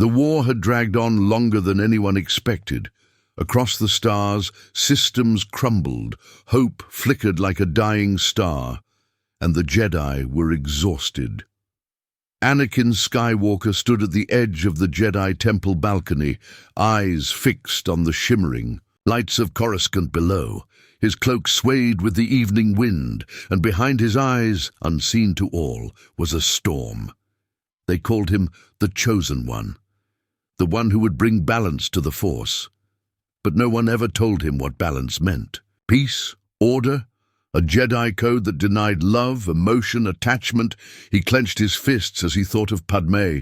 The war had dragged on longer than anyone expected. Across the stars, systems crumbled, hope flickered like a dying star, and the Jedi were exhausted. Anakin Skywalker stood at the edge of the Jedi Temple balcony, eyes fixed on the shimmering lights of Coruscant below. His cloak swayed with the evening wind, and behind his eyes, unseen to all, was a storm. They called him the Chosen One, the one who would bring balance to the Force. But no one ever told him what balance meant. Peace, order, a Jedi code that denied love, emotion, attachment. He clenched his fists as he thought of Padme.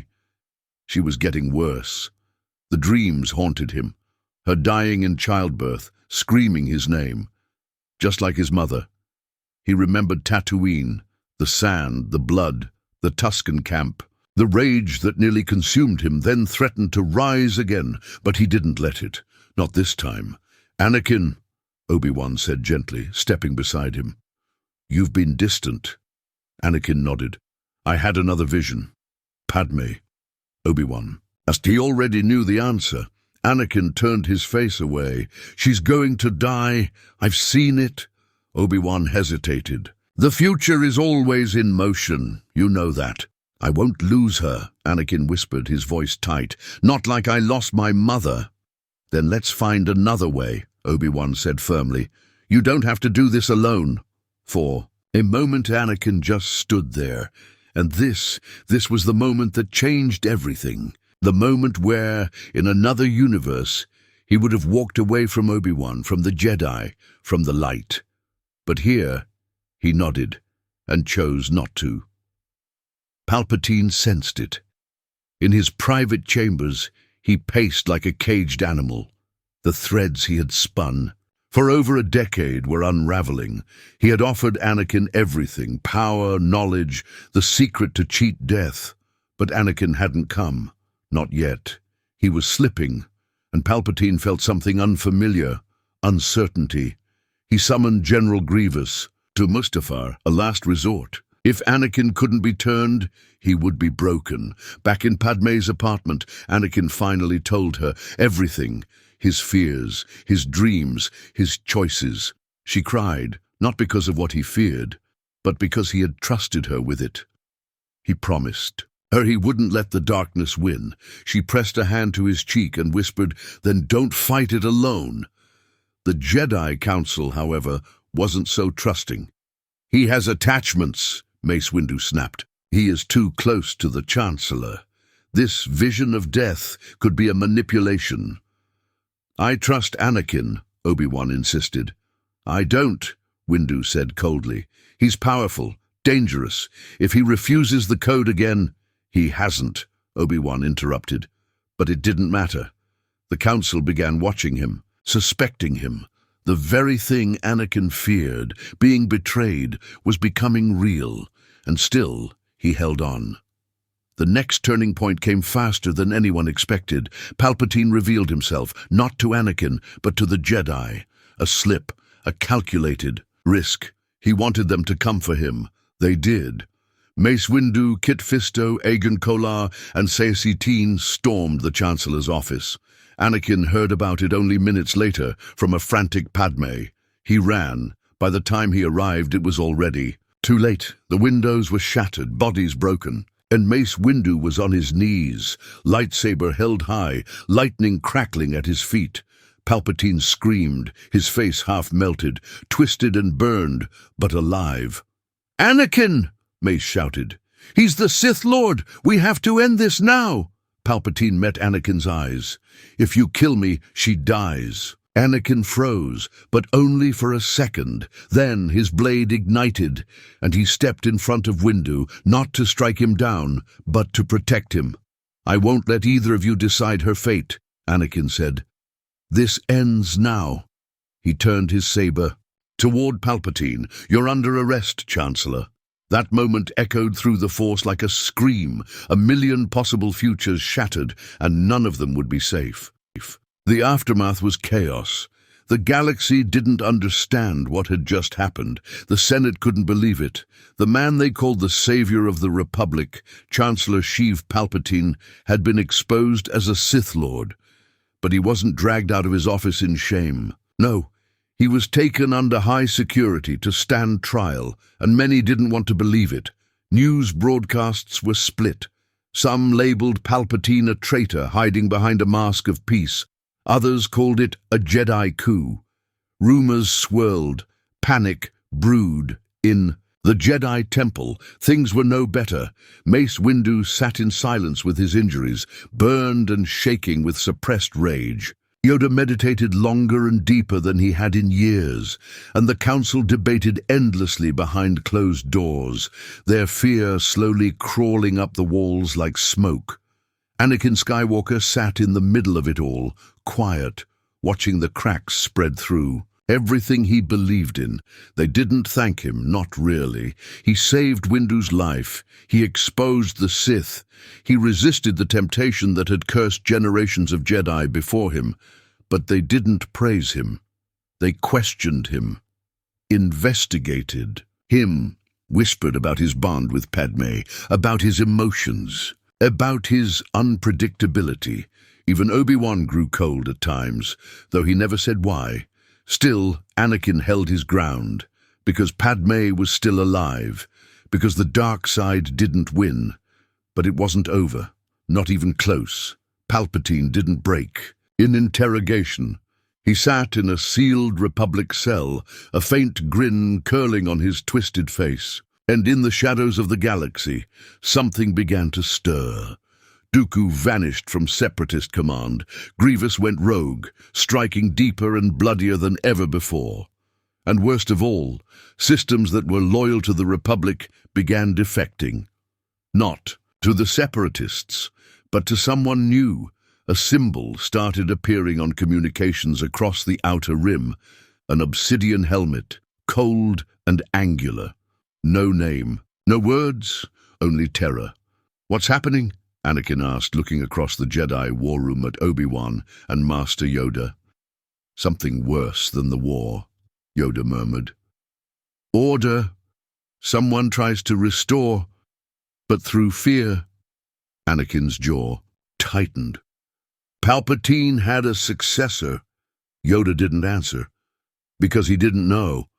She was getting worse. The dreams haunted him, her dying in childbirth, screaming his name. Just like his mother. He remembered Tatooine, the sand, the blood, the Tusken camp. The rage that nearly consumed him then threatened to rise again, but he didn't let it. Not this time. "Anakin," Obi-Wan said gently, stepping beside him. "You've been distant." Anakin nodded. "I had another vision." "Padme." Obi-Wan. As he already knew the answer, Anakin turned his face away. "She's going to die. I've seen it." Obi-Wan hesitated. "The future is always in motion. You know that." "I won't lose her," Anakin whispered, his voice tight. "Not like I lost my mother." "Then let's find another way," Obi-Wan said firmly. "You don't have to do this alone." For a moment Anakin just stood there, and this was the moment that changed everything. The moment where, in another universe, he would have walked away from Obi-Wan, from the Jedi, from the light. But here, he nodded, and chose not to. Palpatine sensed it. In his private chambers, he paced like a caged animal. The threads he had spun, for over a decade, were unraveling. He had offered Anakin everything, power, knowledge, the secret to cheat death. But Anakin hadn't come. Not yet. He was slipping, and Palpatine felt something unfamiliar, uncertainty. He summoned General Grievous, to Mustafar, a last resort. If Anakin couldn't be turned, he would be broken. Back in Padme's apartment, Anakin finally told her everything. His fears, his dreams, his choices. She cried, not because of what he feared, but because he had trusted her with it. He promised her he wouldn't let the darkness win. She pressed a hand to his cheek and whispered, "Then don't fight it alone." The Jedi Council, however, wasn't so trusting. "He has attachments," Mace Windu snapped. "He is too close to the Chancellor. This vision of death could be a manipulation." "I trust Anakin," Obi-Wan insisted. "I don't," Windu said coldly. "He's powerful, dangerous. If he refuses the code again—" "He hasn't," Obi-Wan interrupted. But it didn't matter. The Council began watching him, suspecting him. The very thing Anakin feared, being betrayed, was becoming real, and still he held on. The next turning point came faster than anyone expected. Palpatine revealed himself, not to Anakin, but to the Jedi. A slip, a calculated risk. He wanted them to come for him. They did. Mace Windu, Kit Fisto, Aegon Kolar, and Saesee Tiin stormed the Chancellor's office. Anakin heard about it only minutes later, from a frantic Padme. He ran. By the time he arrived, it was already too late. The windows were shattered, bodies broken. And Mace Windu was on his knees, lightsaber held high, lightning crackling at his feet. Palpatine screamed, his face half melted, twisted and burned, but alive. "Anakin!" Mace shouted. "He's the Sith Lord! We have to end this now!" Palpatine met Anakin's eyes. "If you kill me, she dies." Anakin froze, but only for a second. Then his blade ignited, and he stepped in front of Windu, not to strike him down, but to protect him. "I won't let either of you decide her fate," Anakin said. "This ends now." He turned his saber toward Palpatine. "You're under arrest, Chancellor." That moment echoed through the Force like a scream. A million possible futures shattered, and none of them would be safe. The aftermath was chaos. The galaxy didn't understand what had just happened. The Senate couldn't believe it. The man they called the savior of the Republic, Chancellor Sheev Palpatine, had been exposed as a Sith Lord. But he wasn't dragged out of his office in shame. No, he was taken under high security to stand trial, and many didn't want to believe it. News broadcasts were split. Some labeled Palpatine a traitor hiding behind a mask of peace. Others called it a Jedi coup. Rumors swirled. Panic brewed. In the Jedi Temple, things were no better. Mace Windu sat in silence with his injuries, burned and shaking with suppressed rage. Yoda meditated longer and deeper than he had in years, and the council debated endlessly behind closed doors, their fear slowly crawling up the walls like smoke. Anakin Skywalker sat in the middle of it all, quiet, watching the cracks spread through. Everything he believed in. They didn't thank him, not really. He saved Windu's life. He exposed the Sith. He resisted the temptation that had cursed generations of Jedi before him. But they didn't praise him. They questioned him. Investigated him. Whispered about his bond with Padme, about his emotions, about his unpredictability. Even Obi-Wan grew cold at times, though he never said why. Still, Anakin held his ground, because Padme was still alive, because the dark side didn't win. But it wasn't over, not even close. Palpatine didn't break. In interrogation, he sat in a sealed Republic cell, a faint grin curling on his twisted face. And in the shadows of the galaxy, something began to stir. Dooku vanished from Separatist command. Grievous went rogue, striking deeper and bloodier than ever before. And worst of all, systems that were loyal to the Republic began defecting. Not to the Separatists, but to someone new. A symbol started appearing on communications across the outer rim, an obsidian helmet, cold and angular. No name, no words, only terror. "What's happening?" Anakin asked, looking across the Jedi war room at Obi-Wan and Master Yoda. "Something worse than the war," Yoda murmured. "Order. Someone tries to restore, but through fear." Anakin's jaw tightened. Palpatine had a successor. Yoda didn't answer, because he didn't know.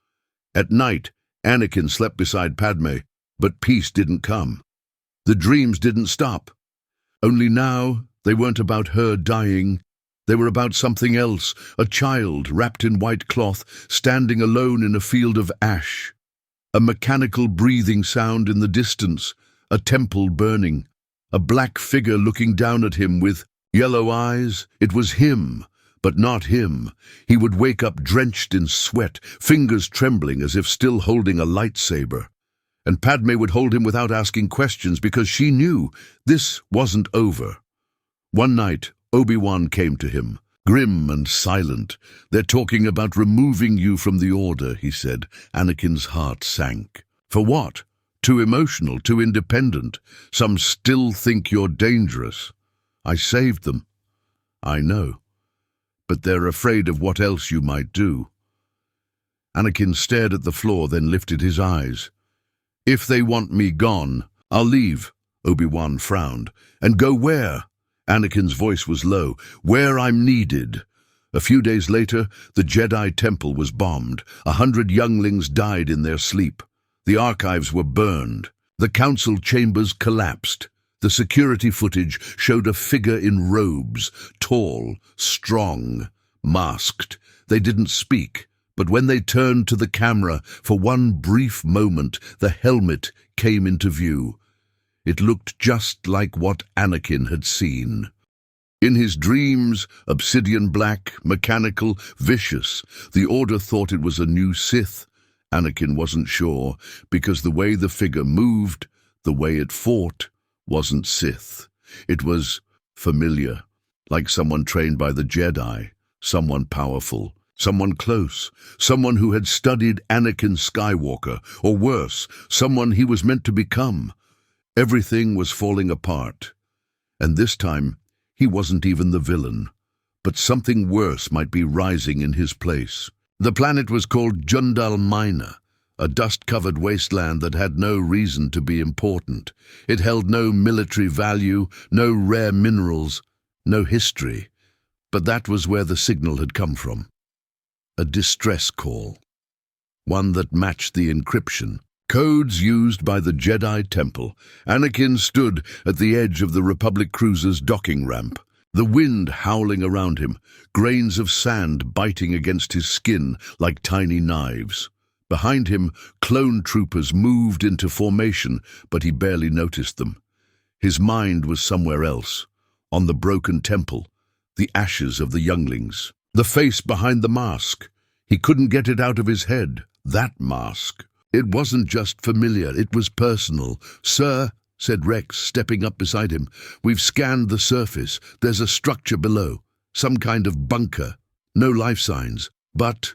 At night, Anakin slept beside Padme, but peace didn't come. The dreams didn't stop. Only now, they weren't about her dying. They were about something else, a child wrapped in white cloth, standing alone in a field of ash. A mechanical breathing sound in the distance, a temple burning, a black figure looking down at him with yellow eyes. It was him, but not him. He would wake up drenched in sweat, fingers trembling as if still holding a lightsaber. And Padme would hold him without asking questions because she knew this wasn't over. One night, Obi-Wan came to him, grim and silent. "They're talking about removing you from the Order," he said. Anakin's heart sank. "For what? Too emotional, too independent. Some still think you're dangerous." "I saved them." "I know. But they're afraid of what else you might do." Anakin stared at the floor, then lifted his eyes. "If they want me gone, I'll leave." Obi-Wan frowned. "And go where?" Anakin's voice was low. "Where I'm needed." A few days later, the Jedi Temple was bombed. 100 younglings died in their sleep. The archives were burned. The council chambers collapsed. The security footage showed a figure in robes, tall, strong, masked. They didn't speak. But when they turned to the camera, for one brief moment, the helmet came into view. It looked just like what Anakin had seen. In his dreams, obsidian black, mechanical, vicious, the Order thought it was a new Sith. Anakin wasn't sure, because the way the figure moved, the way it fought, wasn't Sith. It was familiar, like someone trained by the Jedi, someone powerful. Someone close, someone who had studied Anakin Skywalker, or worse, someone he was meant to become. Everything was falling apart. And this time, he wasn't even the villain. but something worse might be rising in his place. The planet was called Jundal Minor, a dust-covered wasteland that had no reason to be important. It held no military value, no rare minerals, no history. But that was where the signal had come from. A distress call. One that matched the encryption. Codes used by the Jedi Temple. Anakin stood at the edge of the Republic cruiser's docking ramp. The wind howling around him, grains of sand biting against his skin like tiny knives. Behind him, clone troopers moved into formation, but he barely noticed them. His mind was somewhere else, on the broken temple, the ashes of the younglings. The face behind the mask. He couldn't get it out of his head. That mask. It wasn't just familiar, it was personal. "Sir," said Rex, stepping up beside him, "we've scanned the surface. There's a structure below. Some kind of bunker. No life signs. But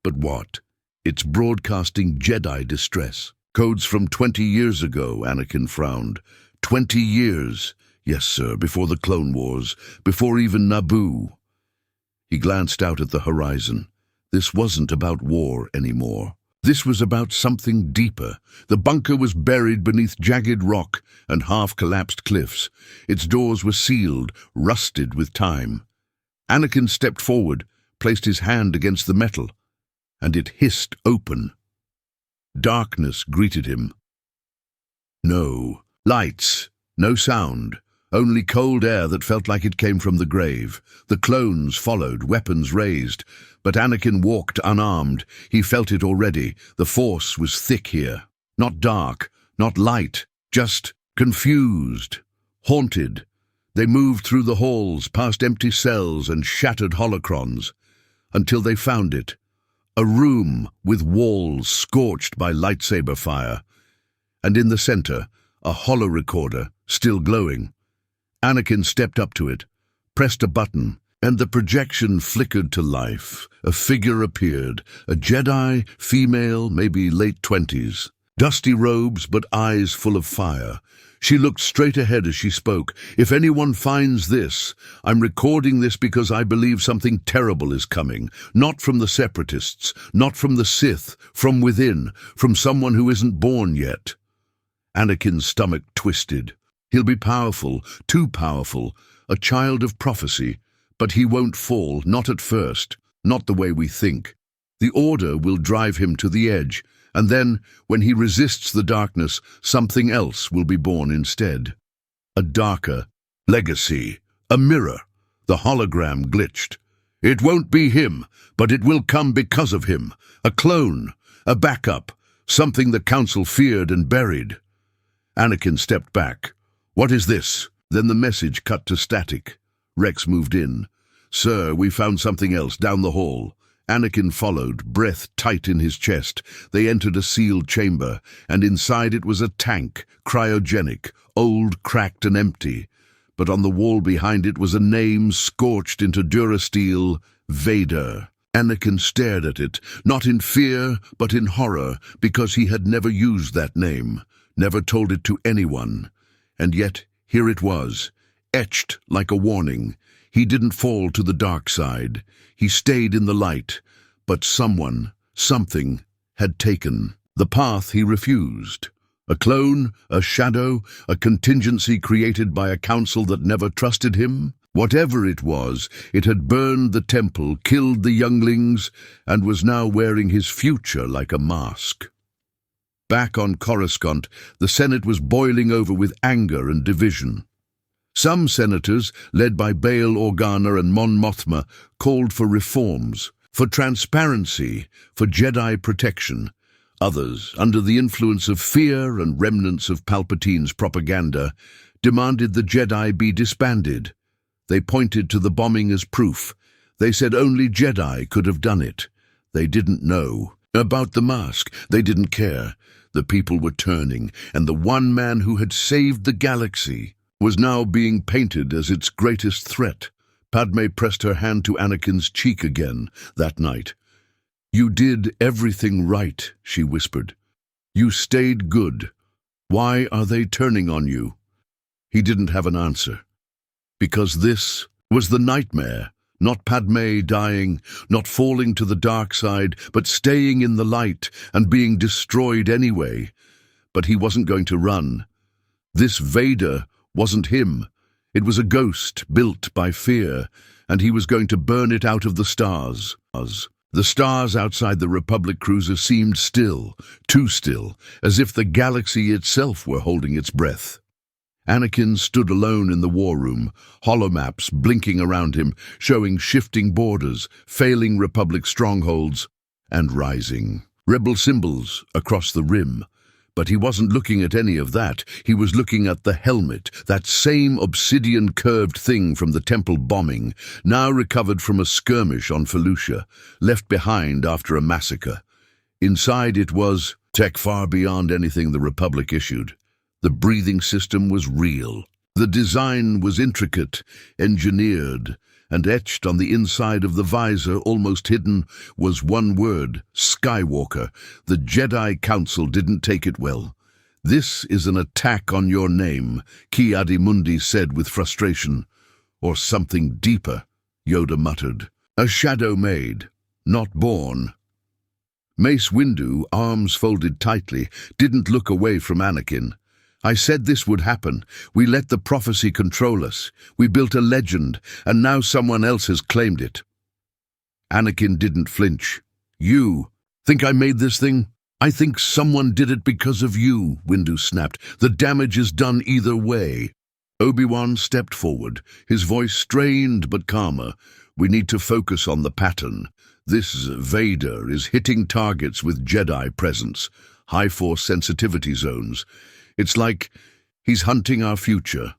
what? It's broadcasting Jedi distress. Codes from 20 years ago," Anakin frowned. 20 years. Yes, sir, before the Clone Wars, before even Naboo. He glanced out at the horizon. This wasn't about war anymore. This was about something deeper. The bunker was buried beneath jagged rock and half-collapsed cliffs. Its doors were sealed, rusted with time. Anakin stepped forward, placed his hand against the metal, and it hissed open. Darkness greeted him. No lights, no sound, only cold air that felt like it came from the grave. The clones followed, weapons raised, but Anakin walked unarmed. He felt it already. The Force was thick here. Not dark, not light, just confused, haunted. They moved through the halls, past empty cells and shattered holocrons, until they found it. A room with walls scorched by lightsaber fire, and in the center, a holorecorder, still glowing. Anakin stepped up to it, pressed a button, and the projection flickered to life. A figure appeared, a Jedi, female, maybe late 20s. Dusty robes, but eyes full of fire. She looked straight ahead as she spoke. "If anyone finds this, I'm recording this because I believe something terrible is coming. Not from the Separatists, not from the Sith, from within, from someone who isn't born yet." Anakin's stomach twisted. He'll be powerful, too powerful, a child of prophecy, but he won't fall, not at first, not the way we think. The Order will drive him to the edge, and then, when he resists the darkness, something else will be born instead. A darker legacy, a mirror. The hologram glitched. "It won't be him, but it will come because of him. A clone, a backup, something the Council feared and buried." Anakin stepped back. "What is this?" Then the message cut to static. Rex moved in. "Sir, we found something else down the hall." Anakin followed, breath tight in his chest. They entered a sealed chamber, and inside it was a tank, cryogenic, old, cracked and empty. But on the wall behind it was a name scorched into durasteel, Vader. Anakin stared at it, not in fear, but in horror, because he had never used that name, never told it to anyone. And yet, here it was, etched like a warning. He didn't fall to the dark side. He stayed in the light. But someone, something, had taken the path he refused. A clone, a shadow, a contingency created by a council that never trusted him? Whatever it was, it had burned the temple, killed the younglings, and was now wearing his future like a mask. Back on Coruscant, the Senate was boiling over with anger and division. Some senators, led by Bail Organa and Mon Mothma, called for reforms, for transparency, for Jedi protection. Others, under the influence of fear and remnants of Palpatine's propaganda, demanded the Jedi be disbanded. They pointed to the bombing as proof. They said only Jedi could have done it. They didn't know. About the mask, they didn't care. The people were turning, and the one man who had saved the galaxy was now being painted as its greatest threat. Padme pressed her hand to Anakin's cheek again that night. "You did everything right," she whispered. "You stayed good. Why are they turning on you?" He didn't have an answer. Because this was the nightmare, Not Padme dying, not falling to the dark side, but staying in the light and being destroyed anyway. But he wasn't going to run. This Vader wasn't him. It was a ghost built by fear, and he was going to burn it out of the stars. The stars outside the Republic cruiser seemed still, too still, as if the galaxy itself were holding its breath. Anakin stood alone in the war room, holomaps blinking around him, showing shifting borders, failing Republic strongholds, and rising rebel symbols across the rim. But he wasn't looking at any of that. He was looking at the helmet, that same obsidian-curved thing from the temple bombing, now recovered from a skirmish on Felucia, left behind after a massacre. Inside it was tech far beyond anything the Republic issued. The breathing system was real. The design was intricate, engineered, and etched on the inside of the visor, almost hidden, was one word: Skywalker. The Jedi Council didn't take it well. "This is an attack on your name," Ki-Adi-Mundi said with frustration. "Or something deeper," Yoda muttered. "A shadow made, not born." Mace Windu, arms folded tightly, didn't look away from Anakin. "I said this would happen. We let the prophecy control us. We built a legend, and now someone else has claimed it." Anakin didn't flinch. "You think I made this thing?" "I think someone did it because of you," Windu snapped. "The damage is done either way." Obi-Wan stepped forward, his voice strained but calmer. "We need to focus on the pattern. This Vader is hitting targets with Jedi presence, high force sensitivity zones. It's like he's hunting our future."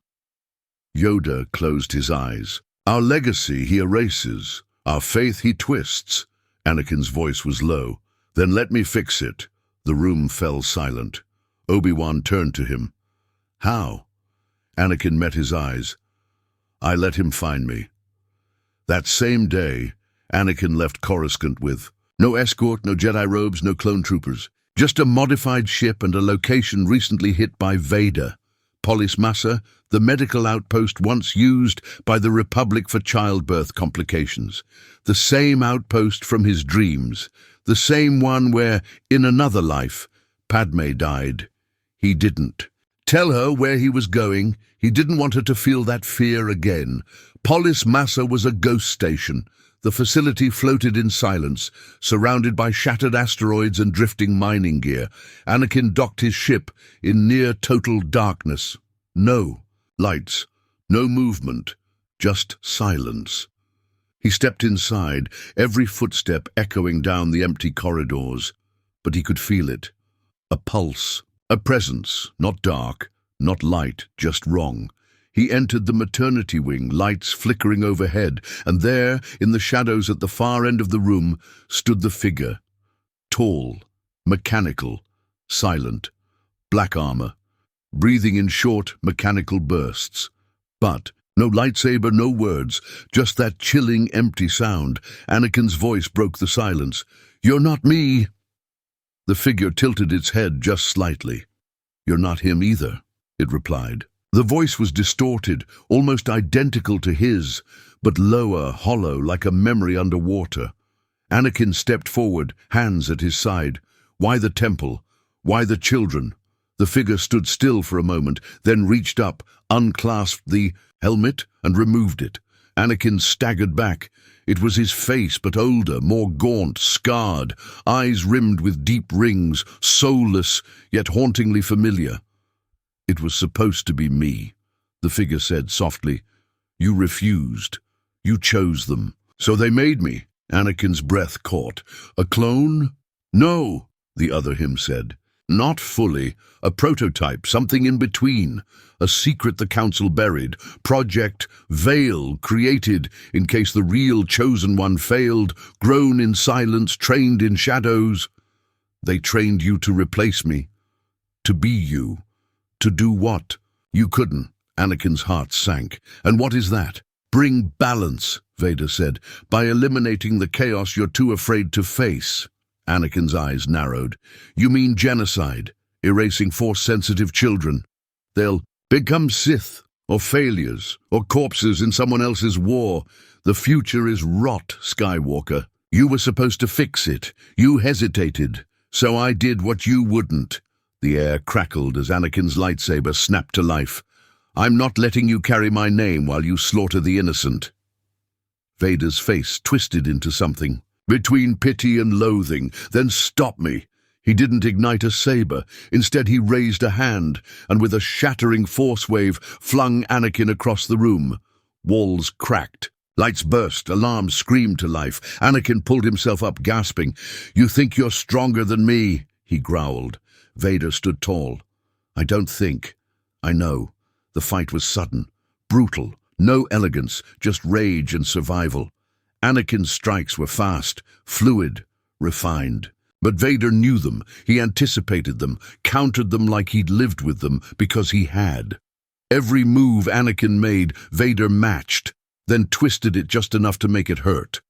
Yoda closed his eyes. "Our legacy he erases, our faith he twists." Anakin's voice was low. "Then let me fix it." The room fell silent. Obi-Wan turned to him. "How?" Anakin met his eyes. "I let him find me." That same day, Anakin left Coruscant with no escort, no Jedi robes, no clone troopers. Just a modified ship and a location recently hit by Vader. Polis Massa, the medical outpost once used by the Republic for childbirth complications. The same outpost from his dreams. The same one where, in another life, Padme died. He didn't tell her where he was going. He didn't want her to feel that fear again. Polis Massa was a ghost station. The facility floated in silence, surrounded by shattered asteroids and drifting mining gear. Anakin docked his ship in near-total darkness. No lights, no movement, just silence. He stepped inside, every footstep echoing down the empty corridors. But he could feel it. A pulse, a presence, not dark, not light, just wrong. He entered the maternity wing, lights flickering overhead, and there, in the shadows at the far end of the room, stood the figure. Tall, mechanical, silent, black armor, breathing in short, mechanical bursts. But no lightsaber, no words, just that chilling, empty sound. Anakin's voice broke the silence. "You're not me." The figure tilted its head just slightly. "You're not him either," it replied. The voice was distorted, almost identical to his, but lower, hollow, like a memory underwater. Anakin stepped forward, hands at his side. "Why the temple? Why the children?" The figure stood still for a moment, then reached up, unclasped the helmet, and removed it. Anakin staggered back. It was his face, but older, more gaunt, scarred, eyes rimmed with deep rings, soulless, yet hauntingly familiar. "It was supposed to be me," the figure said softly. "You refused. You chose them. So they made me." Anakin's breath caught. "A clone?" "No," the other him said. "Not fully. A prototype, something in between. A secret the Council buried. Project Veil, created in case the real chosen one failed, grown in silence, trained in shadows. They trained you to replace me. To be you. To do what? You couldn't." Anakin's heart sank. "And what is that?" "Bring balance," Vader said, "by eliminating the chaos you're too afraid to face." Anakin's eyes narrowed. "You mean genocide, erasing Force-sensitive children? They'll become Sith," or failures, or corpses in someone else's war. The future is rot, Skywalker. You were supposed to fix it. You hesitated. So I did what you wouldn't. The air crackled as Anakin's lightsaber snapped to life. I'm not letting you carry my name while you slaughter the innocent. Vader's face twisted into something between pity and loathing. Then stop me. He didn't ignite a saber. Instead, he raised a hand and with a shattering force wave flung Anakin across the room. Walls cracked. Lights burst. Alarms screamed to life. Anakin pulled himself up, gasping. You think you're stronger than me, he growled. Vader stood tall. I don't think. I know. The fight was sudden, brutal, no elegance, just rage and survival. Anakin's strikes were fast, fluid, refined. But Vader knew them, he anticipated them, countered them like he'd lived with them, because he had. Every move Anakin made, Vader matched, then twisted it just enough to make it hurt.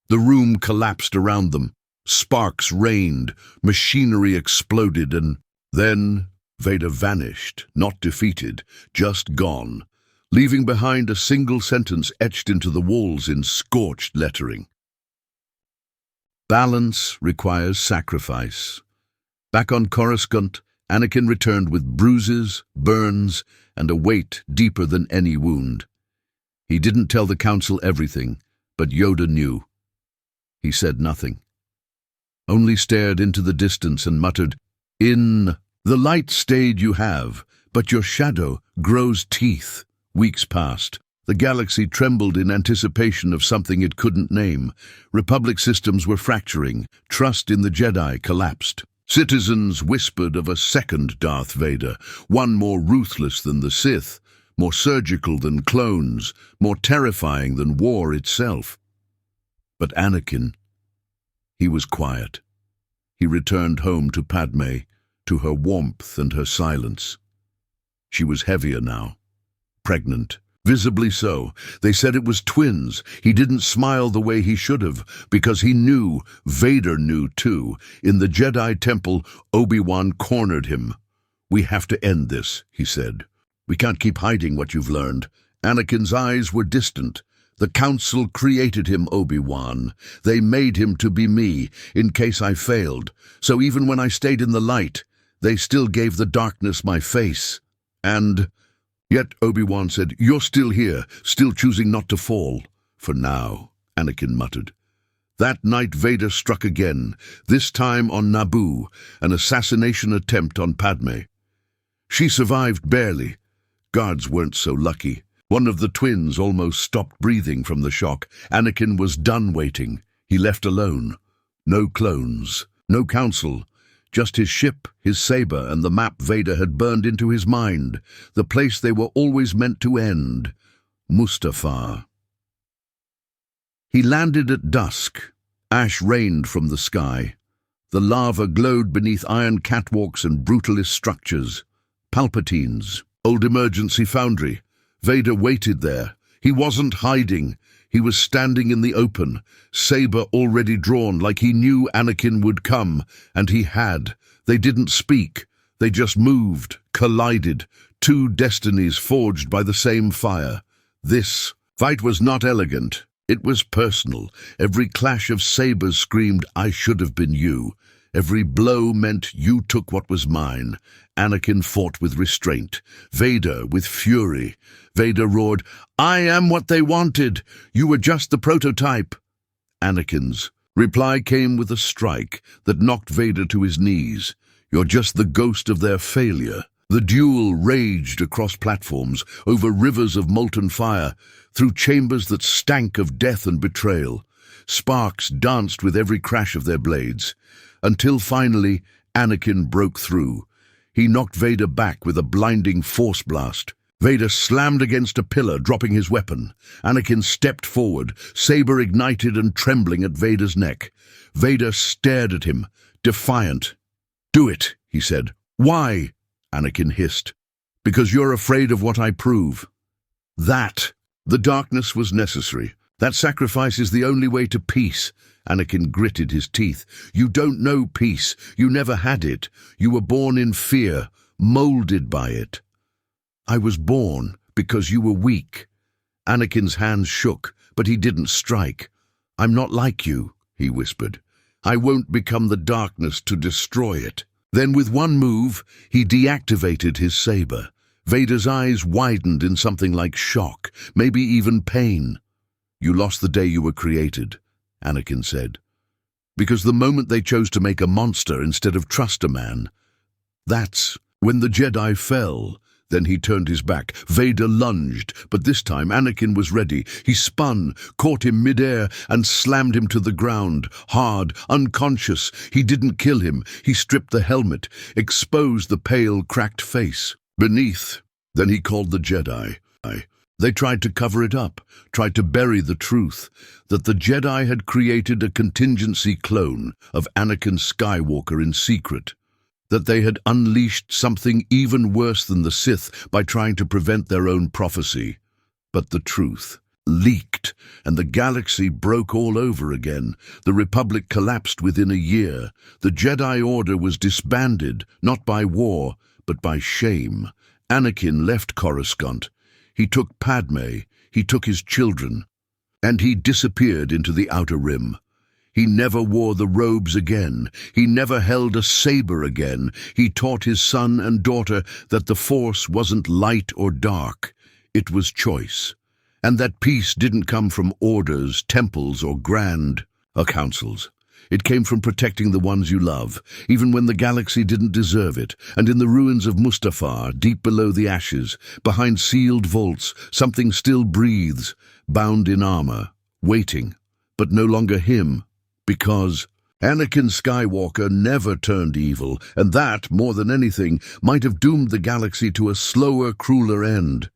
The room collapsed around them. Sparks rained, machinery exploded, and then Vader vanished, not defeated, just gone, leaving behind a single sentence etched into the walls in scorched lettering. Balance requires sacrifice. Back on Coruscant, Anakin returned with bruises, burns, and a weight deeper than any wound. He didn't tell the Council everything, but Yoda knew. He said nothing, only stared into the distance and muttered, "In the light stayed you have, but your shadow grows teeth." Weeks passed. The galaxy trembled in anticipation of something it couldn't name. Republic systems were fracturing. Trust in the Jedi collapsed. Citizens whispered of a second Darth Vader, one more ruthless than the Sith, more surgical than clones, more terrifying than war itself. But Anakin, he was quiet. He returned home to Padme, to her warmth and her silence. She was heavier now, pregnant. Visibly so. They said it was twins. He didn't smile the way he should have, because he knew, Vader knew too. In the Jedi Temple, Obi-Wan cornered him. "We have to end this," he said. "We can't keep hiding what you've learned." Anakin's eyes were distant. "The Council created him, Obi-Wan. They made him to be me, in case I failed. So even when I stayed in the light, they still gave the darkness my face. And yet," Obi-Wan said, "you're still here, still choosing not to fall." "For now," Anakin muttered. That night Vader struck again, this time on Naboo, an assassination attempt on Padme. She survived barely. Guards weren't so lucky. One of the twins almost stopped breathing from the shock. Anakin was done waiting. He left alone. No clones, no council. Just his ship, his saber, and the map Vader had burned into his mind, the place they were always meant to end, Mustafar. He landed at dusk. Ash rained from the sky. The lava glowed beneath iron catwalks and brutalist structures. Palpatine's old emergency foundry. Vader waited there. He wasn't hiding. He was standing in the open, saber already drawn, like he knew Anakin would come, and he had. They didn't speak. They just moved, collided, two destinies forged by the same fire. This fight was not elegant. It was personal. Every clash of sabers screamed, "I should have been you." Every blow meant you took what was mine. Anakin fought with restraint, Vader with fury. Vader roared, "I am what they wanted. You were just the prototype." Anakin's reply came with a strike that knocked Vader to his knees. "You're just the ghost of their failure." The duel raged across platforms, over rivers of molten fire, through chambers that stank of death and betrayal. Sparks danced with every crash of their blades, until finally Anakin broke through. He knocked Vader back with a blinding force blast. Vader slammed against a pillar, dropping his weapon. Anakin stepped forward, saber ignited and trembling at Vader's neck. Vader stared at him, defiant. "Do it," he said. "Why?" Anakin hissed. "Because you're afraid of what I prove." That. The darkness was necessary. That sacrifice is the only way to peace. Anakin gritted his teeth. "You don't know peace. You never had it. You were born in fear, molded by it." "I was born because you were weak." Anakin's hands shook, but he didn't strike. "I'm not like you," he whispered. "I won't become the darkness to destroy it." Then with one move, he deactivated his saber. Vader's eyes widened in something like shock, maybe even pain. "You lost the day you were created," Anakin said. "Because the moment they chose to make a monster instead of trust a man, that's when the Jedi fell." Then he turned his back. Vader lunged, but this time Anakin was ready. He spun, caught him midair, and slammed him to the ground, hard, unconscious. He didn't kill him. He stripped the helmet, exposed the pale, cracked face. Beneath, then he called the Jedi. They tried to cover it up, tried to bury the truth, that the Jedi had created a contingency clone of Anakin Skywalker in secret, that they had unleashed something even worse than the Sith by trying to prevent their own prophecy. But the truth leaked, and the galaxy broke all over again. The Republic collapsed within a year. The Jedi Order was disbanded, not by war, but by shame. Anakin left Coruscant. He took Padme, he took his children, and he disappeared into the Outer Rim. He never wore the robes again. He never held a saber again. He taught his son and daughter that the Force wasn't light or dark. It was choice. And that peace didn't come from orders, temples, or grand councils. It came from protecting the ones you love, even when the galaxy didn't deserve it. And in the ruins of Mustafar, deep below the ashes, behind sealed vaults, something still breathes, bound in armor, waiting, but no longer him. Because Anakin Skywalker never turned evil, and that, more than anything, might have doomed the galaxy to a slower, crueler end.